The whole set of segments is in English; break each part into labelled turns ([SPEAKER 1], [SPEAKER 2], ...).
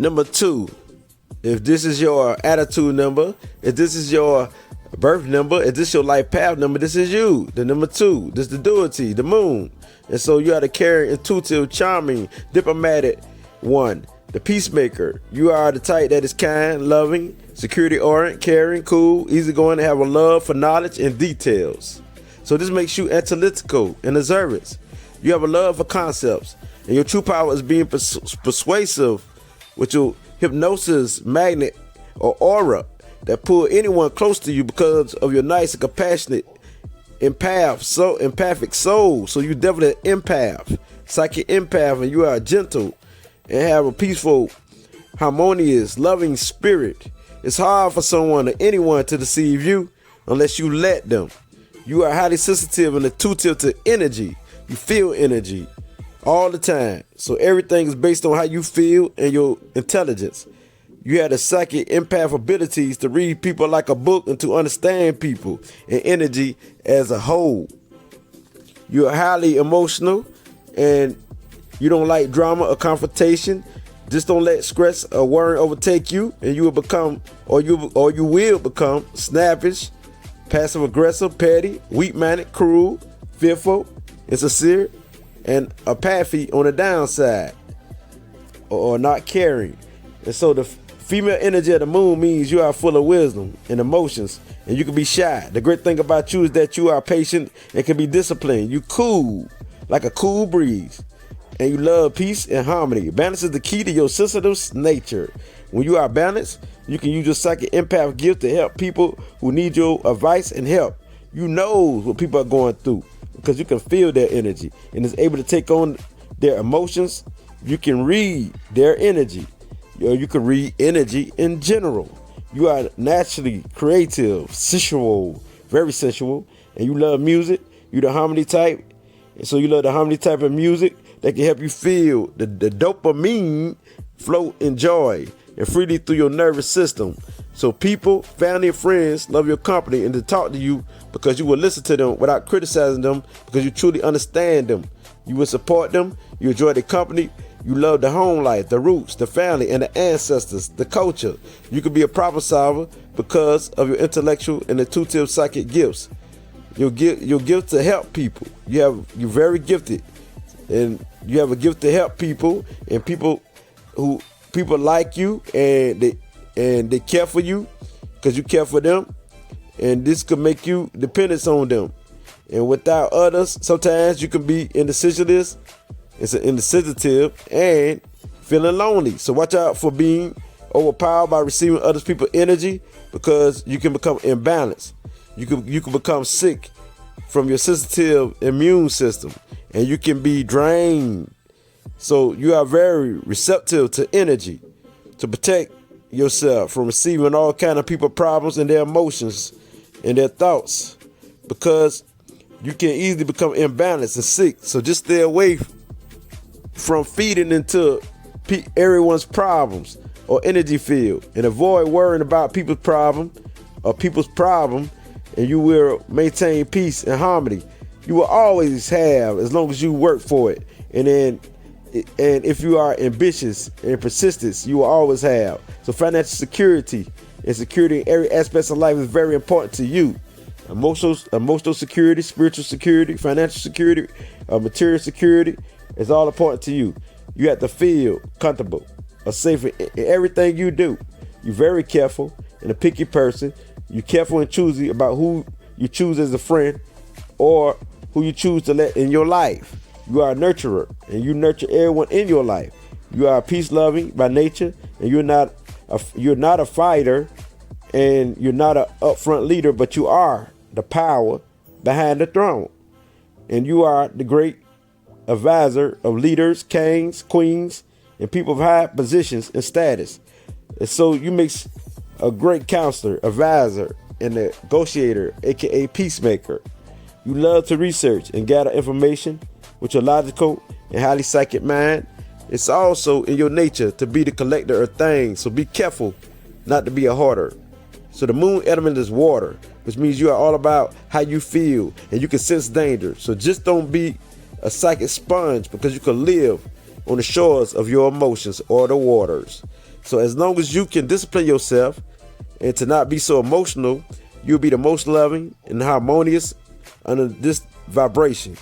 [SPEAKER 1] Number 2, if this is your attitude number, if this is your birth number, if this is your life path number, this is you. The number 2, this is the duality, the moon. And so you are the caring, intuitive, charming, diplomatic one, the peacemaker. You are the type that is kind, loving, security-oriented, caring, cool, easygoing, and have a love for knowledge and details. So this makes you analytical and observant. You have a love for concepts, and your true power is being persuasive with your hypnosis, magnet, or aura that pull anyone close to you because of your nice and compassionate empathic soul. So you definitely an empath, psychic empath, and you are gentle and have a peaceful, harmonious, loving spirit. It's hard for someone or anyone to deceive you unless you let them. You are highly sensitive and intuitive to energy. You feel energy all the time. So everything is based on how you feel and your intelligence. You have the psychic empath abilities to read people like a book and to understand people and energy as a whole. You are highly emotional and you don't like drama or confrontation. Just don't let stress or worry overtake you, and you will become, or you will become snappish, passive aggressive, petty, weak-minded, cruel, fearful, insincere, and apathy on the downside, or not caring. And so the female energy of the moon means you are full of wisdom and emotions, and you can be shy. The great thing about you is that you are patient and can be disciplined. You cool, like a cool breeze, and you love peace and harmony. Balance is the key to your sensitive nature. When you are balanced, you can use your psychic empath gift to help people who need your advice and help. You know what people are going through because you can feel their energy and is able to take on their emotions. You can read their energy. You can read energy in general. You are naturally creative, sensual, very sensual, and you love music. You're the harmony type, and so you love the harmony type of music that can help you feel the dopamine flow in joy and freely through your nervous system. So people, family, and friends love your company and to talk to you because you will listen to them without criticizing them because you truly understand them. You will support them. You enjoy their company. You love the home life, the roots, the family, and the ancestors, the culture. You can be a problem solver because of your intellectual and intuitive psychic gifts. Your gift to help people. You're very gifted, and you have a gift to help people, and people like you, and they care for you because you care for them, and this could make you dependent on them. And without others, sometimes you can be indecisive. It's an insensitive and feeling lonely. So watch out for being overpowered by receiving other people's energy because you can become imbalanced. You can become sick from your sensitive immune system, and you can be drained. So you are very receptive to energy to protect yourself from receiving all kind of people problems and their emotions and their thoughts because you can easily become imbalanced and sick. So just stay away from feeding into everyone's problems or energy field and avoid worrying about people's problem, and you will maintain peace and harmony. You will always have as long as you work for it. And if you are ambitious and persistent, you will always have. So financial security and security in every aspect of life is very important to you. Emotional security, spiritual security, financial security, material security is all important to you. You have to feel comfortable or safe in everything you do. You're very careful and a picky person. You're careful and choosy about who you choose as a friend or who you choose to let in your life. You are a nurturer and you nurture everyone in your life. You are peace loving by nature, and you're not a fighter, and you're not an upfront leader, but you are the power behind the throne. And you are the great advisor of leaders, kings, queens, and people of high positions and status. And so you make a great counselor, advisor, and negotiator, aka peacemaker. You love to research and gather information with your logical and highly psychic mind. It's also in your nature to be the collector of things, so be careful not to be a hoarder. So the moon element is water, which means you are all about how you feel and you can sense danger. So just don't be a psychic sponge because you can live on the shores of your emotions or the waters. So as long as you can discipline yourself and to not be so emotional, you'll be the most loving and harmonious under this vibration.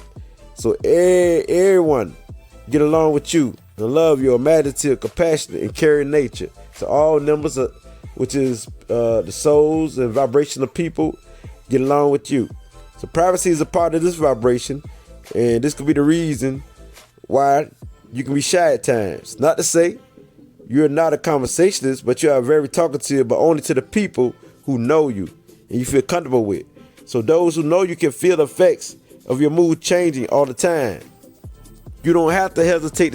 [SPEAKER 1] So everyone get along with you and love your imaginative, compassionate, and caring nature. So all numbers, which is the souls and vibration of people, get along with you. So privacy is a part of this vibration, and this could be the reason why you can be shy at times. Not to say you're not a conversationalist, but you are very talkative, but only to the people who know you and you feel comfortable with. So those who know you can feel the effects of your mood changing all the time. You don't have to hesitate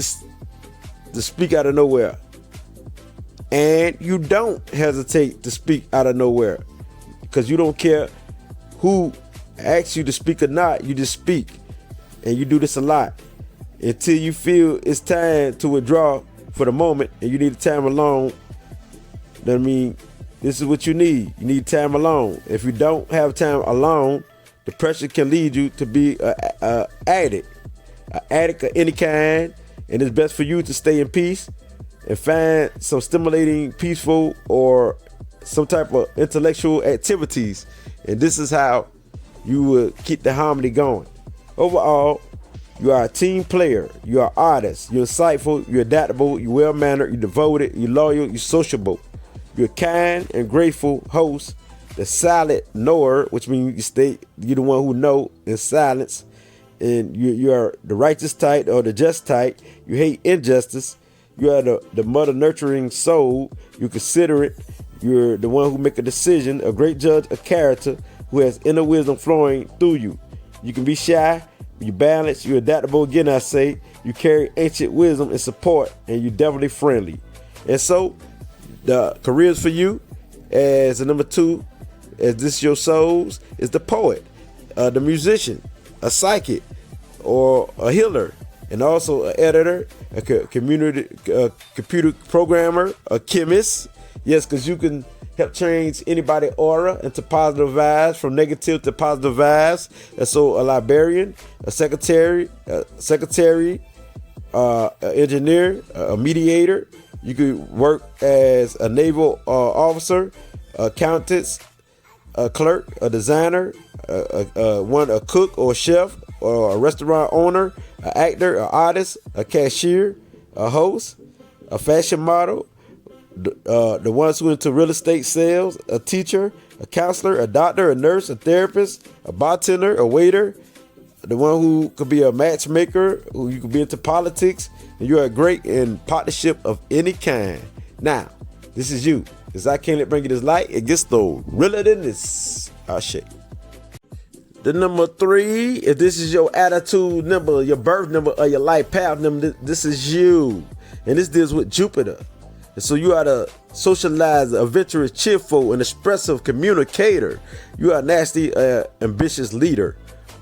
[SPEAKER 1] to speak out of nowhere. And you don't hesitate to speak out of nowhere, because you don't care who asks you to speak or not. You just speak. And you do this a lot until you feel it's time to withdraw for the moment and you need time alone. That mean, this is what you need. You need time alone. If you don't have time alone, depression can lead you to be an addict of any kind. And it's best for you to stay in peace and find some stimulating, peaceful, or some type of intellectual activities. And this is how you will keep the harmony going. Overall, you are a team player. You are an artist. You're insightful. You're adaptable. You're well-mannered. You're devoted. You're loyal. You're sociable. You're a kind and grateful host. The silent knower, which means you're the one who know in silence. And you are the righteous type or the just type. You hate injustice. You are the mother nurturing soul. You're considerate. You're the one who make a decision, a great judge of character who has inner wisdom flowing through you. You can be shy. You're balanced, you're adaptable. Again, I say, you carry ancient wisdom and support, and you're definitely friendly. And so, the careers for you, as the number 2, as this is your souls, is the poet, the musician, a psychic, or a healer, and also an editor, a computer programmer, a chemist. Yes, because you can help change anybody's aura into positive vibes, from negative to positive vibes. And so a librarian, a secretary, an engineer, a mediator. You could work as a naval officer, accountant, a clerk, a designer, a cook or a chef, or a restaurant owner, an actor, an artist, a cashier, a host, a fashion model, the ones who are into real estate sales, a teacher, a counselor, a doctor, a nurse, a therapist, a bartender, a waiter, the one who could be a matchmaker, who you could be into politics, and you are great in partnership of any kind. Now, this is you. Because I can't bring you this light. It gets though realer than this. Oh shit. The number 3, if this is your attitude number, your birth number, or your life path number, this is you. And this deals with Jupiter. And so you are the socializer, adventurous, cheerful, and expressive communicator. You are a nasty, ambitious leader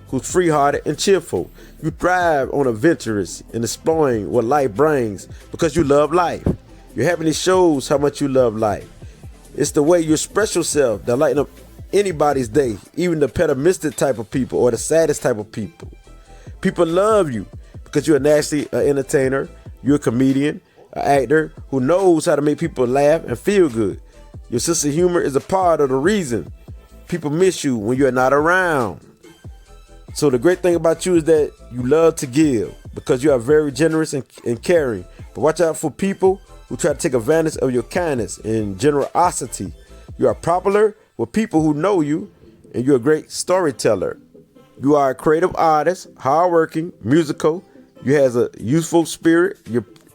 [SPEAKER 1] who's free-hearted and cheerful. You thrive on adventurous and exploring what life brings because you love life. Your happiness shows how much you love life. It's the way you express yourself that lighten up anybody's day, even the pessimistic type of people or the saddest type of people. People love you because you're a nasty entertainer. You're a comedian, an actor who knows how to make people laugh and feel good. Your sense of humor is a part of the reason people miss you when you're not around. So the great thing about you is that you love to give because you are very generous and caring. But watch out for people who try to take advantage of your kindness and generosity. You are popular with people who know you, and you're a great storyteller. You are a creative artist, hardworking, musical. You have a youthful spirit.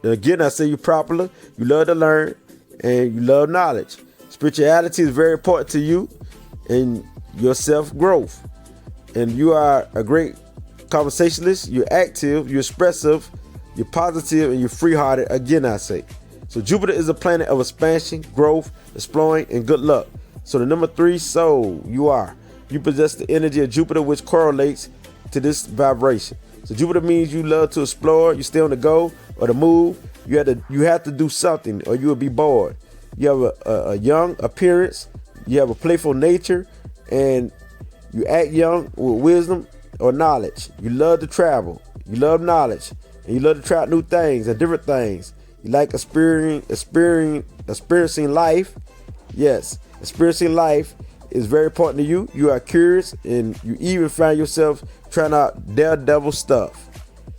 [SPEAKER 1] Again, I say you're popular. You love to learn, and you love knowledge. Spirituality is very important to you and your self-growth. And you are a great conversationalist. You're active, you're expressive, you're positive, and you're free-hearted. Again, I say. So Jupiter is a planet of expansion, growth, exploring, and good luck. So the number 3 soul, you possess the energy of Jupiter, which correlates to this vibration. So Jupiter means you love to explore, you stay on the go or the move. You have to do something or you will be bored. You have a young appearance, you have a playful nature, and you act young with wisdom or knowledge. You love to travel, you love knowledge, and you love to try out new things and different things. You like experiencing life. Yes, experiencing life is very important to you. You are curious, and you even find yourself trying out daredevil stuff.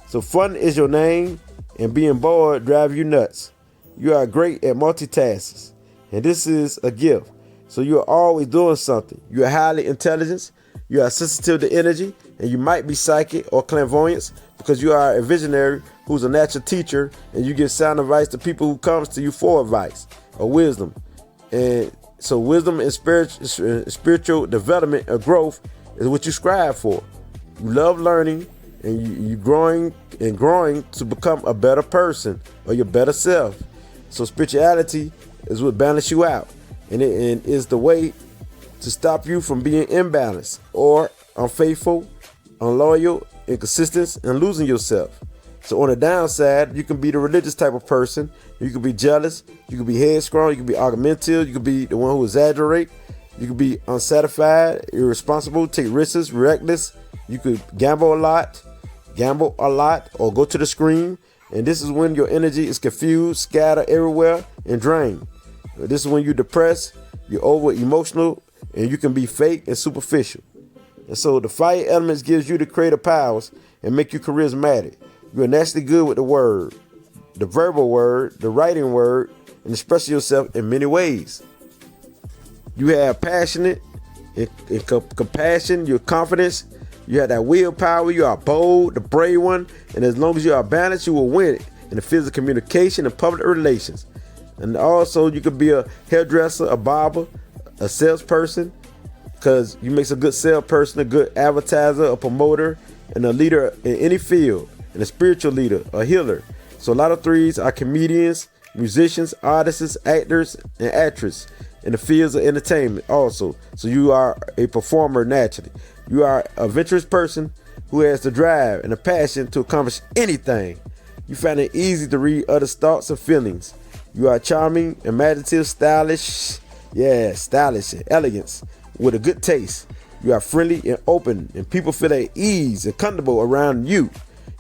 [SPEAKER 1] So fun is your name, and being bored drives you nuts. You are great at multitasks, and this is a gift. So you are always doing something. You are highly intelligent. You are sensitive to energy, and you might be psychic or clairvoyant because you are a visionary who's a natural teacher, and you give sound advice to people who comes to you for advice or wisdom. And so wisdom and spiritual development or growth is what you strive for. You love learning, and you growing to become a better person or your better self. So spirituality is what balances you out, and it is the way to stop you from being imbalanced or unfaithful, unloyal, inconsistent, and losing yourself. So on the downside, you can be the religious type of person. You can be jealous. You can be headstrong. You can be argumentative. You can be the one who exaggerate. You can be unsatisfied, irresponsible, take risks, reckless. You could gamble a lot, or go to the screen. And this is when your energy is confused, scattered everywhere, and drained. This is when you're depressed, you're over emotional, and you can be fake and superficial. And so the fire elements gives you the creative powers and make you charismatic. You're naturally good with the word, the verbal word, the writing word, and expressing yourself in many ways. You have passionate and compassion, your confidence. You have that willpower. You are bold, the brave one. And as long as you are balanced, you will win it in the fields of communication and public relations. And also you could be a hairdresser, a barber, a salesperson, because you make a good salesperson, a good advertiser, a promoter, and a leader in any field, and a spiritual leader, a healer. So a lot of threes are comedians, musicians, artists, actors, and actresses in the fields of entertainment also. So you are a performer naturally. You are a adventurous person who has the drive and the passion to accomplish anything. You find it easy to read others' thoughts and feelings. You are charming, imaginative, stylish, and elegance with a good taste. You are friendly and open, and people feel at ease and comfortable around you.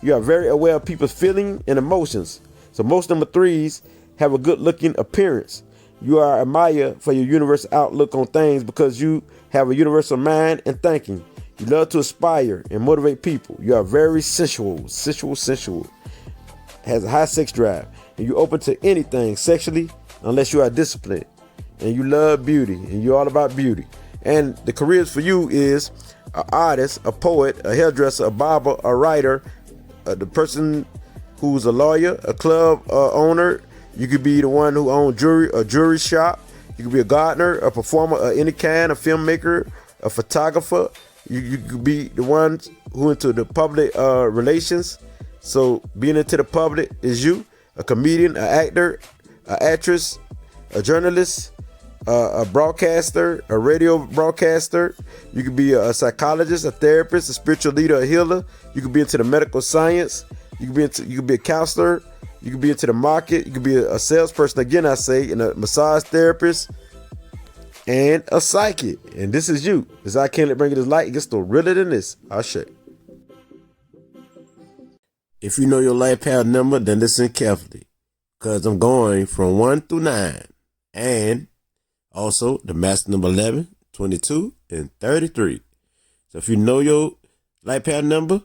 [SPEAKER 1] You are very aware of people's feelings and emotions. So most number threes have a good looking appearance. You are admired for your universal outlook on things because you have a universal mind and thinking. You love to inspire and motivate people. You are very sensual. Has a high sex drive, and you're open to anything sexually unless you are disciplined. And you love beauty, and you're all about beauty. And the careers for you is an artist, a poet, a hairdresser, a barber, a writer, the person who's a lawyer, a club owner. You could be the one who owns a jewelry shop. You could be a gardener, a performer of any kind, a filmmaker, a photographer. You could be the one who into the public relations. So being into the public is you, a comedian, an actor, an actress, a journalist, a broadcaster, a radio broadcaster. You could be a psychologist, a therapist, a spiritual leader, a healer. You could be into the medical science. You could be a counselor. You could be into the market. You could be a salesperson, again, I say, and a massage therapist, and a psychic. And this is you. As I can't bring it as light, it gets no realer than this. I'll show you. If you know your life path number, then listen carefully, because I'm going from 1 through 9. And also the master number 11, 22, and 33. So if you know your life path number,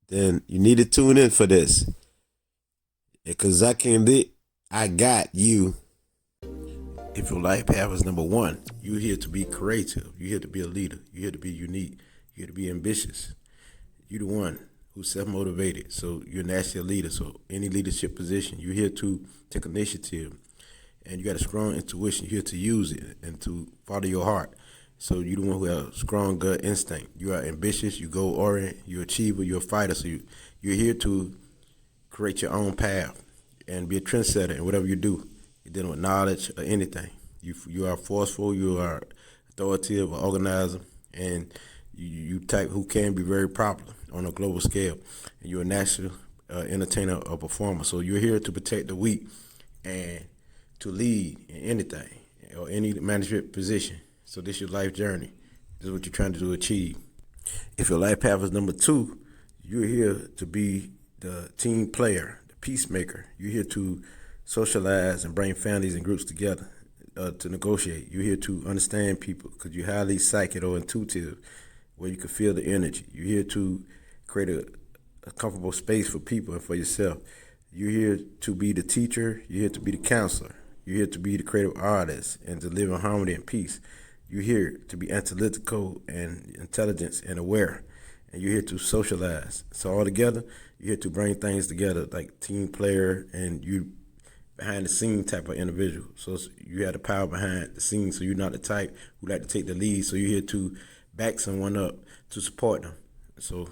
[SPEAKER 1] then you need to tune in for this. Because I got you. If your life path is number 1, you're here to be creative. You're here to be a leader. You're here to be unique. You're here to be ambitious. You're the one who's self-motivated. So you're naturally a leader. So any leadership position, you're here to take initiative. And you got a strong intuition. You're here to use it and to follow your heart. So you're the one who has a strong gut instinct. You are ambitious. You goal-oriented. You're an achiever. You're a fighter. So you're here to create your own path and be a trendsetter in whatever you do. You're dealing with knowledge or anything. You are forceful. You are authoritative, or organizer, and you type who can be very popular on a global scale. And you're a national entertainer or performer. So you're here to protect the weak and to lead in anything or any management position. So this is your life journey. This is what you're trying to achieve. If your life path is number 2, you're here to be the team player, the peacemaker. You're here to socialize and bring families and groups together to negotiate. You're here to understand people because you're highly psychic or intuitive, where you can feel the energy. You're here to create a comfortable space for people and for yourself. You're here to be the teacher. You're here to be the counselor. You're here to be the creative artist and to live in harmony and peace. You're here to be analytical and intelligent and aware. And you're here to socialize. So all together, you're here to bring things together like team player, and you behind the scene type of individual. So you have the power behind the scenes. So you're not the type who like to take the lead. So you're here to back someone up, to support them. So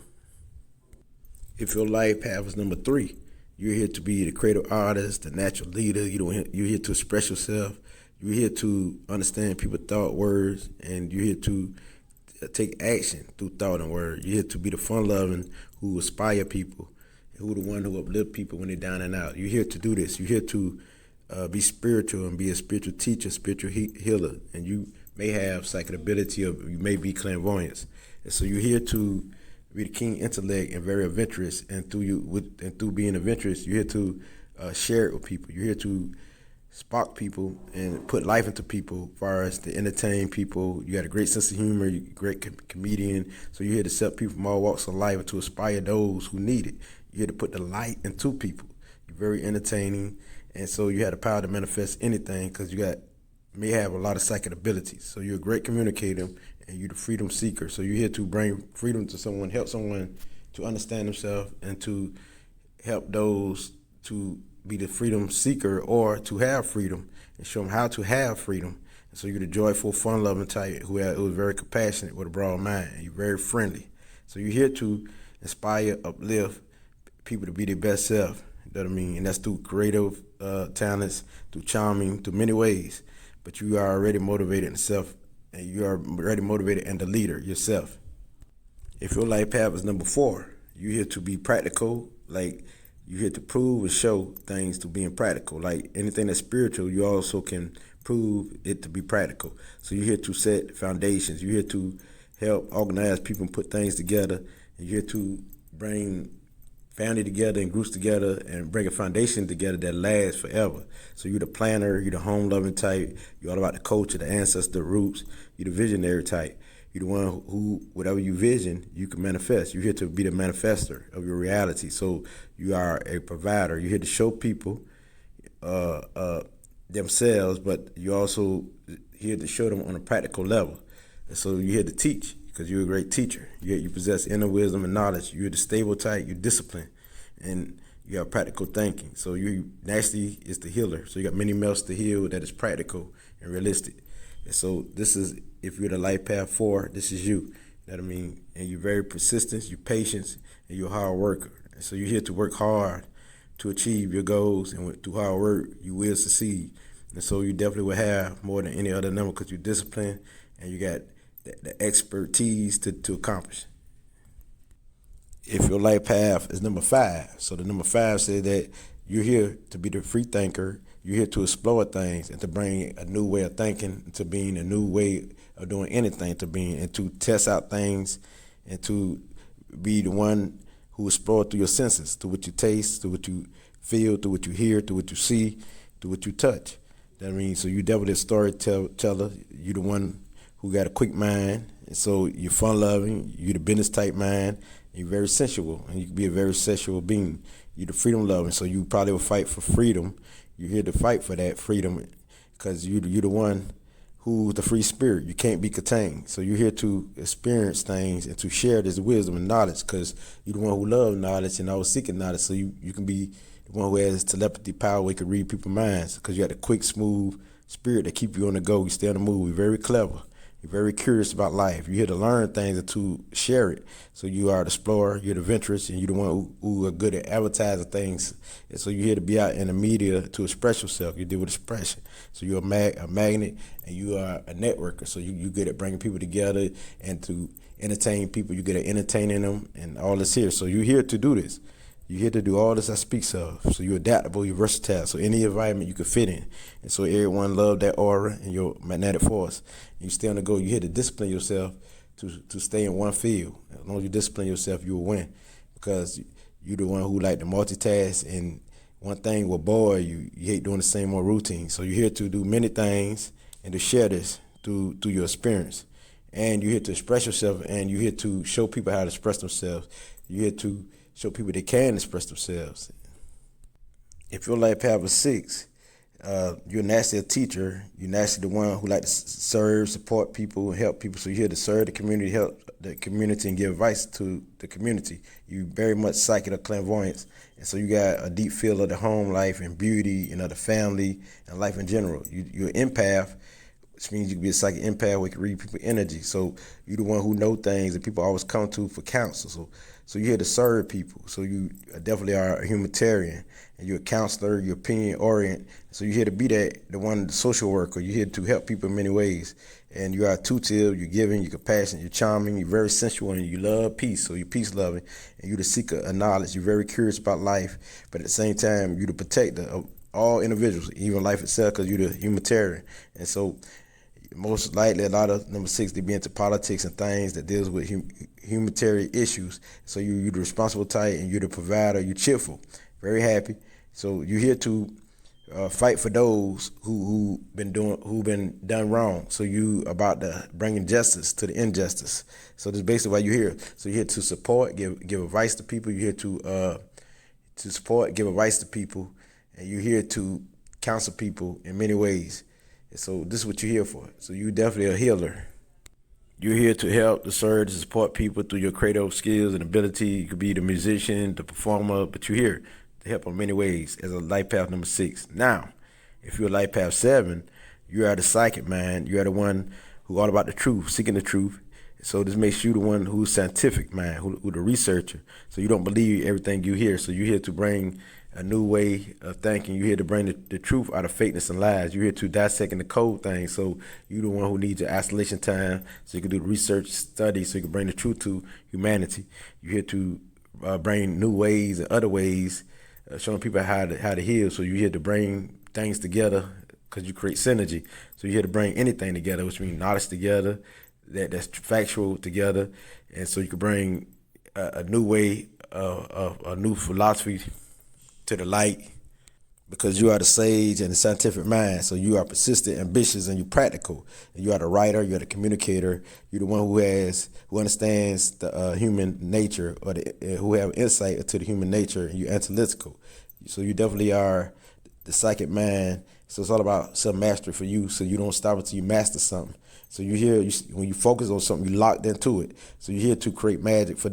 [SPEAKER 1] if your life path is number 3, you're here to be the creative artist, the natural leader. You're here to express yourself. You're here to understand people's thought, words, and you're here to take action through thought and word. You're here to be the fun-loving who inspire people, who the one who uplift people when they're down and out. You're here to do this. You're here to be spiritual and be a spiritual teacher, spiritual healer, and you may have psychic ability or you may be clairvoyance. And so you're here to be the keen intellect and very adventurous, and through being adventurous, you're here to share it with people. You're here to spark people and put life into people as far as to entertain people. You got a great sense of humor, you're a great comedian, so you're here to set people from all walks of life and to inspire those who need it. You're here to put the light into people. You're very entertaining, and so you have the power to manifest anything because you may have a lot of psychic abilities. So you're a great communicator, and you're the freedom seeker. So you're here to bring freedom to someone, help someone to understand themselves, and to help those to be the freedom seeker or to have freedom and show them how to have freedom. And so you're the joyful, fun-loving type who is very compassionate with a broad mind. And you're very friendly. So you're here to inspire, uplift people to be their best self. You know what I mean? And that's through creative talents, through charming, through many ways. But you are already motivated in self, and you are already motivated and the leader yourself. If your life path is number 4, you're here to be practical, like you're here to prove and show things to being practical. Like anything that's spiritual, you also can prove it to be practical. So you're here to set foundations. You're here to help organize people and put things together. And you're here to bring family together and groups together and bring a foundation together that lasts forever. So you're the planner, you're the home-loving type, you're all about the culture, the ancestor, the roots, you're the visionary type. You're the one who, whatever you vision, you can manifest. You're here to be the manifester of your reality. So you are a provider. You're here to show people themselves, but you're also here to show them on a practical level. And so you're here to teach because you're a great teacher. You possess inner wisdom and knowledge. You're the stable type. You're disciplined, and you have practical thinking. So you naturally is the healer. So you got many melts to heal that is practical and realistic. And so this is, if you're the life path 4, this is you. You know what I mean? And you're very persistent, you're patient, and you're a hard worker. And so you're here to work hard to achieve your goals, and through hard work, you will succeed. And so you definitely will have more than any other number because you're disciplined and you got the expertise to accomplish. If your life path is number 5, so the number 5 says that you're here to be the free thinker. You're here to explore things and to bring a new way of thinking to being, a new way of doing anything to being, and to test out things and to be the one who explores through your senses, through what you taste, through what you feel, through what you hear, through what you see, through what you touch. That means, so you're definitely a storyteller. You're the one who got a quick mind, and so you're fun-loving. You're the business type mind. You're very sensual, and you can be a very sexual being. You're the freedom-loving, so you probably will fight for freedom. You're here to fight for that freedom because you're the one who's the free spirit. You can't be contained. So you're here to experience things and to share this wisdom and knowledge because you're the one who loves knowledge and always seeking knowledge. So you can be the one who has telepathy power where you can read people's minds because you got a quick, smooth spirit that keep you on the go. You stay on the move. You're very clever. You're very curious about life. You're here to learn things and to share it. So you are the explorer, you're the adventurous, and you're the one who are good at advertising things. And so you're here to be out in the media to express yourself. You deal with expression. So you're a magnet, and you are a networker. So you're good at bringing people together and to entertain people. You're good at entertaining them and all this here. So you're here to do this. You're here to do all this I speaks of. So you're adaptable, you're versatile. So any environment you can fit in. And so everyone love that aura and your magnetic force. And you stay on the go. You're here to discipline yourself to stay in one field. As long as you discipline yourself, you will win. Because You the one who like to multitask, and one thing will bore you. You hate doing the same old routine. So you're here to do many things and to share this through your experience. And you're here to express yourself, and you're here to show people how to express themselves. You're here to show people they can express themselves. If your life path is 6, you're naturally a teacher. You're naturally the one who like to serve, support people, help people. So you're here to serve the community, help the community, and give advice to the community. You very much psychic or clairvoyance, and so you got a deep feel of the home life and beauty and of the family and life in general. You're an empath, which means you can be a psychic empath where you can read people's energy. So you're the one who know things that people always come to for counsel. So you're here to serve people. So you definitely are a humanitarian, and you're a counselor, you're opinion oriented. So you're here to be the social worker. You're here to help people in many ways. And you are intuitive, you're giving, you're compassionate, you're charming, you're very sensual, and you love peace. So you're peace loving, and you're the seeker of knowledge. You're very curious about life, but at the same time, you're the protector of all individuals, even life itself, because you're the humanitarian. And so most likely a lot of number 6 they be into politics and things that deals with humanitarian issues. So you're the responsible type, and you're the provider. You're cheerful, very happy. So you're here to fight for those who been done wrong. So you about to bringing justice to the injustice. So that's basically why you're here. So you're here to support, give advice to people. You're here to support, give advice to people, and you're here to counsel people in many ways. So this is what you're here for. So you're definitely a healer. You're here to help, to serve, to support people through your creative skills and ability. You could be the musician, the performer, but you're here to help in many ways as a life path number 6. Now, if you're a life path 7, you are the psychic mind. You are the one who all about the truth, seeking the truth. So this makes you the one who's scientific mind, who the researcher. So you don't believe everything you hear. So you're here to bring a new way of thinking. You're here to bring the truth out of fakeness and lies. You're here to dissect and decode things. So you're the one who needs your isolation time so you can do the research, study, so you can bring the truth to humanity. You're here to bring new ways and other ways, showing people how to heal. So you're here to bring things together because you create synergy. So you're here to bring anything together, which means knowledge together, that's factual together. And so you can bring a new way, a new philosophy to the light, because you are the sage and the scientific mind. So you are persistent, ambitious, and you're practical. And you are the writer, you're the communicator, you're the one who understands the human nature, or who have insight into the human nature, and you're analytical. So you definitely are the psychic mind. So it's all about self-mastery for you, so you don't stop until you master something. So you're here, when you focus on something, you're locked into it. So you're here to create magic for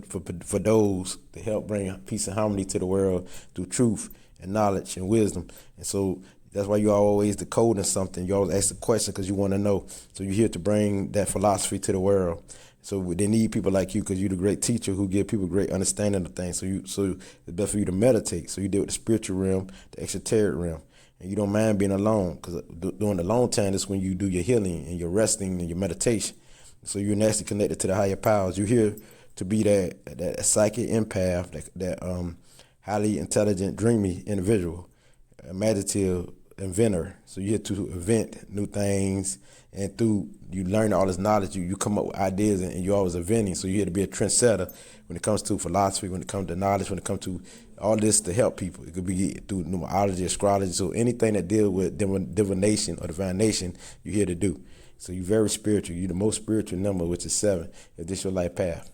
[SPEAKER 1] those to help bring peace and harmony to the world through truth and knowledge and wisdom. And so that's why you're always decoding something. You always ask the question because you want to know. So you're here to bring that philosophy to the world. So they need people like you, because you're the great teacher who give people great understanding of things. So it's best for you to meditate. So you deal with the spiritual realm, the exoteric realm. And you don't mind being alone, because during the long time, that's when you do your healing and your resting and your meditation. So you're naturally connected to the higher powers. You're here to be that psychic empath, that highly intelligent, dreamy individual, imaginative inventor. So you're here to invent new things, and through you learn all this knowledge, you come up with ideas, and you're always inventing. So you're here to be a trendsetter when it comes to philosophy, when it comes to knowledge, when it comes to all this to help people. It could be through numerology, astrology, so anything that deals with divination or divination, you're here to do. So you're very spiritual. You're the most spiritual number, which is 7, if this is your life path.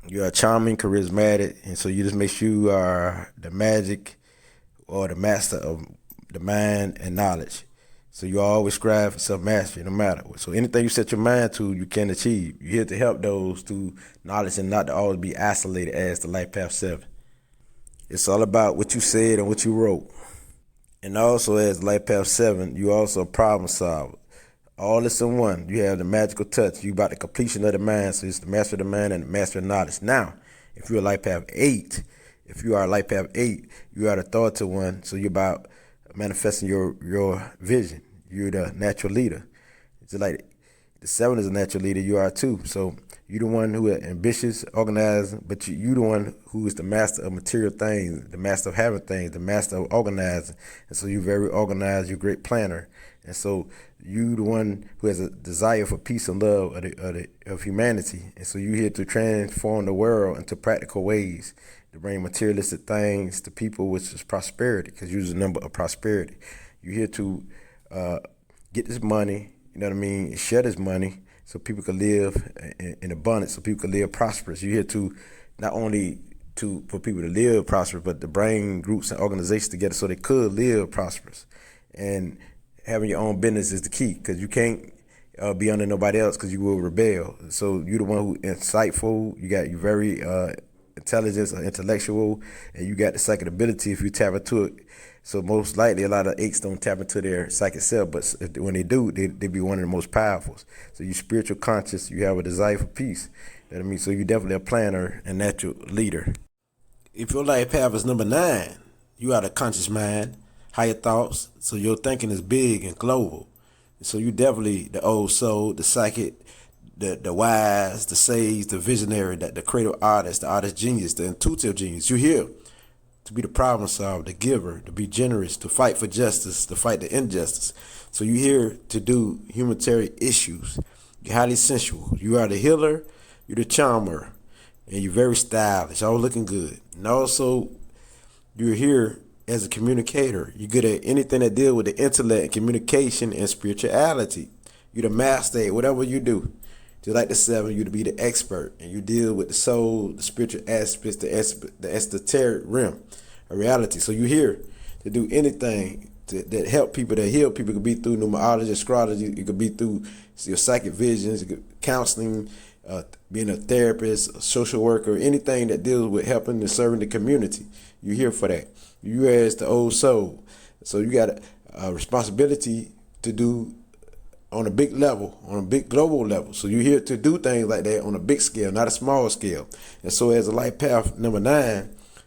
[SPEAKER 1] You are charming, charismatic, and so you just make sure you are the magic or the master of the mind and knowledge. So you always strive for self-mastery, no matter what. So anything you set your mind to, you can achieve. You're here to help those through knowledge and not to always be isolated as the life path 7. It's all about what you said and what you wrote. And also, as life path 7, you also a problem solver. All this in one. You have the magical touch. You about the completion of the mind. So it's the master of the mind and the master of knowledge. Now, if you're a life path 8, you are the authoritative one. So you're about manifesting your vision. You're the natural leader. It's like the 7 is a natural leader. You are too. So you're the one who is ambitious, organized, but you're the one who is the master of material things, the master of having things, the master of organizing. And so you're very organized. You're a great planner. And so you the one who has a desire for peace and love of humanity. And so you're here to transform the world into practical ways, to bring materialistic things to people, which is prosperity, because you're the number of prosperity. You're here to get this money, you know what I mean, share this money so people can live in abundance, so people can live prosperous. You're here to not only for people to live prosperous, but to bring groups and organizations together so they could live prosperous. And having your own business is the key, because you can't be under nobody else, because you will rebel. So you're the one who insightful. You very intelligence or intellectual, and you got the psychic ability if you tap into it. So most likely a lot of eights don't tap into their psychic self, but when they do, they be one of the most powerful. So you spiritual conscious, you have a desire for peace. You know what I mean? So you're definitely a planner and natural leader. If your life path is number 9, you are the conscious mind, higher thoughts, so your thinking is big and global. So you definitely the old soul, the psychic, the wise, the sage, the visionary, the creative artist, the artist genius, the intuitive genius. You're here to be the problem solver, the giver, to be generous, to fight for justice, to fight the injustice. So you're here to do humanitarian issues. You're highly sensual. You are the healer, you're the charmer, and you're very stylish, all looking good. And also, you're here as a communicator. You're good at anything that deals with the intellect and communication and spirituality. You're the master at whatever you do. Just like the 7, you to be the expert, and you deal with the soul, the spiritual aspects, the esoteric realm of reality. So you're here to do anything that help people, that heal people. It could be through numerology, astrology. It could be through your psychic visions, counseling, being a therapist, a social worker, anything that deals with helping and serving the community. You're here for that. You as the old soul. So you got a responsibility to do on a big level, on a big global level. So you're here to do things like that on a big scale, not a small scale. And so as a life path number 9,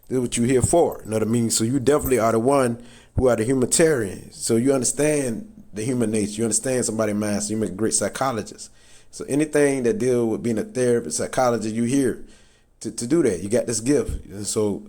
[SPEAKER 1] this is what you're here for. You know what I mean? So you definitely are the one who are the humanitarian. So you understand the human nature. You understand somebody's mind. So you make a great psychologist. So anything that deal with being a therapist, psychologist, you're here to do that. You got this gift. And so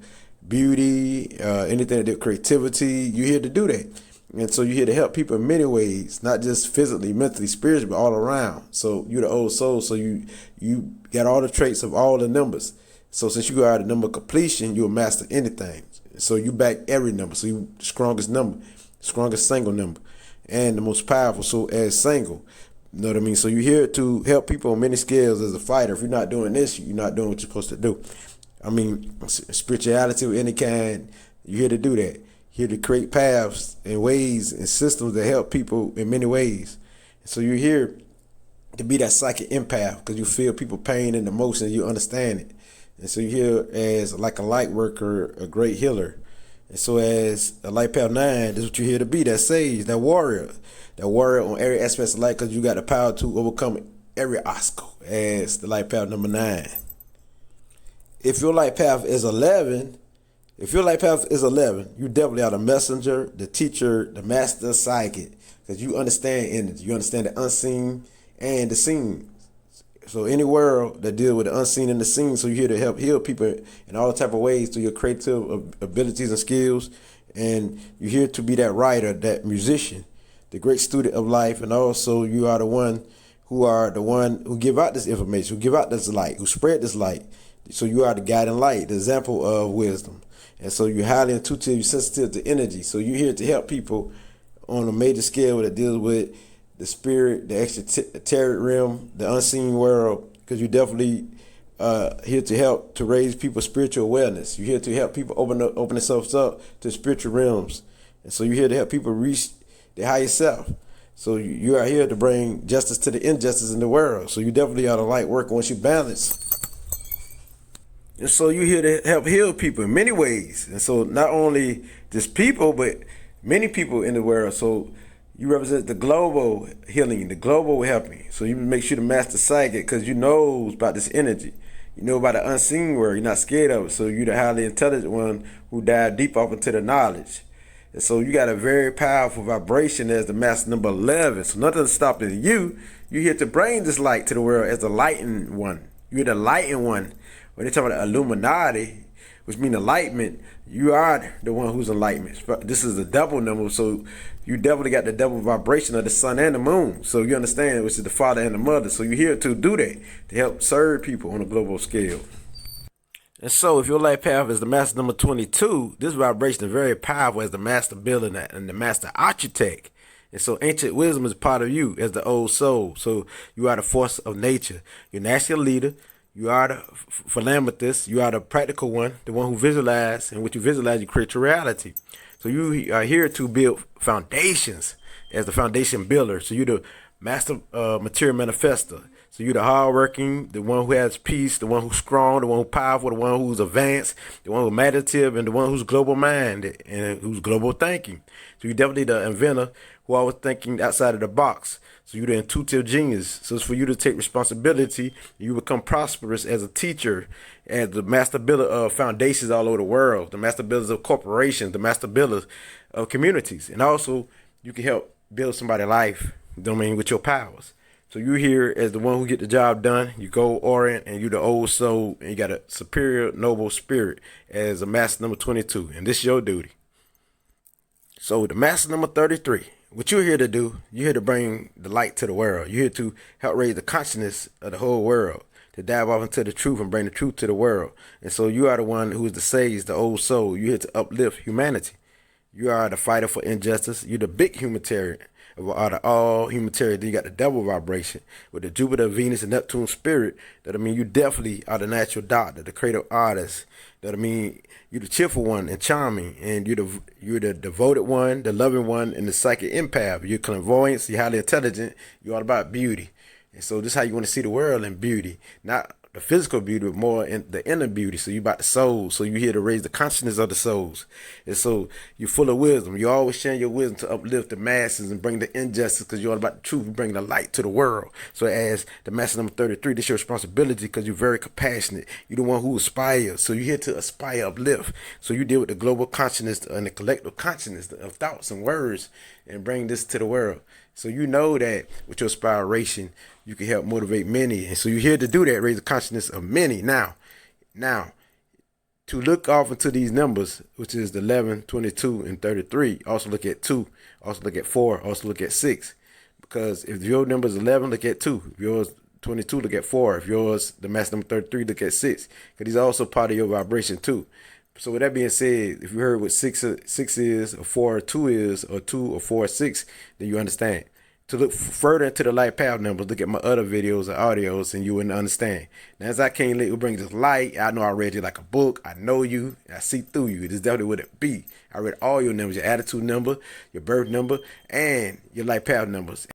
[SPEAKER 1] beauty, anything that deal with creativity, you're here to do that. And so you're here to help people in many ways, not just physically, mentally, spiritually, but all around. So you're the old soul. So you got all the traits of all the numbers. So since you are the number of completion, you'll master anything. So you back every number. So you the strongest number, strongest single number, and the most powerful. So as single, you know what I mean? So you're here to help people on many scales as a fighter. If you're not doing this, you're not doing what you're supposed to do. I mean, spirituality of any kind, you're here to do that. Here to create paths and ways and systems that help people in many ways. So you're here to be that psychic empath, because you feel people pain and emotion, you understand it. And so you're here as like a light worker, a great healer. And so as a life path 9, this is what you're here to be, that sage, that warrior on every aspect of life, because you got the power to overcome every obstacle as the life path number 9. If your life path is 11, you definitely are the messenger, the teacher, the master psychic, because you understand energy. You understand the unseen and the seen. So any world that deal with the unseen and the seen, so you're here to help heal people in all type of ways through your creative abilities and skills. And you're here to be that writer, that musician, the great student of life. And also you are the one who give out this information, who give out this light, who spread this light. So you are the guiding light, the example of wisdom. And so you're highly intuitive, you're sensitive to energy. So you're here to help people on a major scale that deals with the spirit, the extraterrestrial realm, the unseen world, because you're definitely here to help to raise people's spiritual awareness. You're here to help people open themselves up to spiritual realms. And so you're here to help people reach their higher self. So you are here to bring justice to the injustice in the world. So you definitely are the light worker once you balance. And so you're here to help heal people in many ways. And so not only just people, but many people in the world. So you represent the global healing, the global helping. So you make sure to master psychic, because you know about this energy. You know about the unseen world. You're not scared of it. So you're the highly intelligent one who dive deep off into the knowledge. And so you got a very powerful vibration as the master number 11. So nothing's stopping you. You're here to bring this light to the world as the lightened one. You're the lightened one. When they talk about the Illuminati, which means enlightenment, you are the one who's enlightenment. This is a double number, so you definitely got the double vibration of the sun and the moon. So you understand, which is the father and the mother. So you're here to do that, to help serve people on a global scale. And so, if your life path is the master number 22, this vibration is very powerful as the master builder and the master architect. And so, ancient wisdom is part of you as the old soul. So, you are the force of nature. You're naturally a leader. You are the philanthropist. You are the practical one, the one who visualizes. And what you visualize, you create your reality. So, you are here to build foundations as the foundation builder. So, you're the master material manifester. So you're the hardworking, the one who has peace, the one who's strong, the one who's powerful, the one who's advanced, the one who's meditative, and the one who's global minded and who's global thinking. So you're definitely the inventor who always thinking outside of the box. So you're the intuitive genius. So it's for you to take responsibility. You become prosperous as a teacher, as the master builder of foundations all over the world, the master builders of corporations, the master builders of communities. And also you can help build somebody's life, with your powers. So you're here as the one who get the job done. You go orient, and you're the old soul, and you got a superior noble spirit as a master number 22, and this is your duty. So the master number 33, what you're here to do, you're here to bring the light to the world. You're here to help raise the consciousness of the whole world, to dive off into the truth and bring the truth to the world. And so you are the one who is the sage, the old soul. You're here to uplift humanity. You are the fighter for injustice. You're the big humanitarian. Out of all humanitarian, then you got the devil vibration with the Jupiter, Venus, and Neptune spirit. That you definitely are the natural doctor, the creative artist. That you're the cheerful one and charming, and you're the devoted one, the loving one, and the psychic empath. You're clairvoyant, you're highly intelligent. You're all about beauty, and so this is how you want to see the world in beauty, not the physical beauty, but more in the inner beauty. So you about the soul. So you here to raise the consciousness of the souls. And so you're full of wisdom. You always sharing your wisdom to uplift the masses and bring the injustice, because you're all about the truth. You bring the light to the world. So as the master number 33, this is your responsibility, because you're very compassionate. You're the one who aspires. So you're here to aspire, uplift. So you deal with the global consciousness and the collective consciousness of thoughts and words and bring this to the world. So you know that with your inspiration, you can help motivate many. And so you're here to do that, raise the consciousness of many. Now, to look off into these numbers, which is the 11, 22, and 33, also look at 2, also look at 4, also look at 6. Because if your number is 11, look at 2. If yours 22, look at 4. If yours, the master number 33, look at 6. Because these are also part of your vibration too. So with that being said, if you heard what 6 is, or 4 or 2 is, or 2 or 4 or 6, then you understand. To look further into the light path numbers, look at my other videos or audios, and you wouldn't understand. Now, as I can't let you bring this light, I know I read you like a book. I know you. I see through you. This is definitely what it be. I read all your numbers, your attitude number, your birth number, and your light path numbers.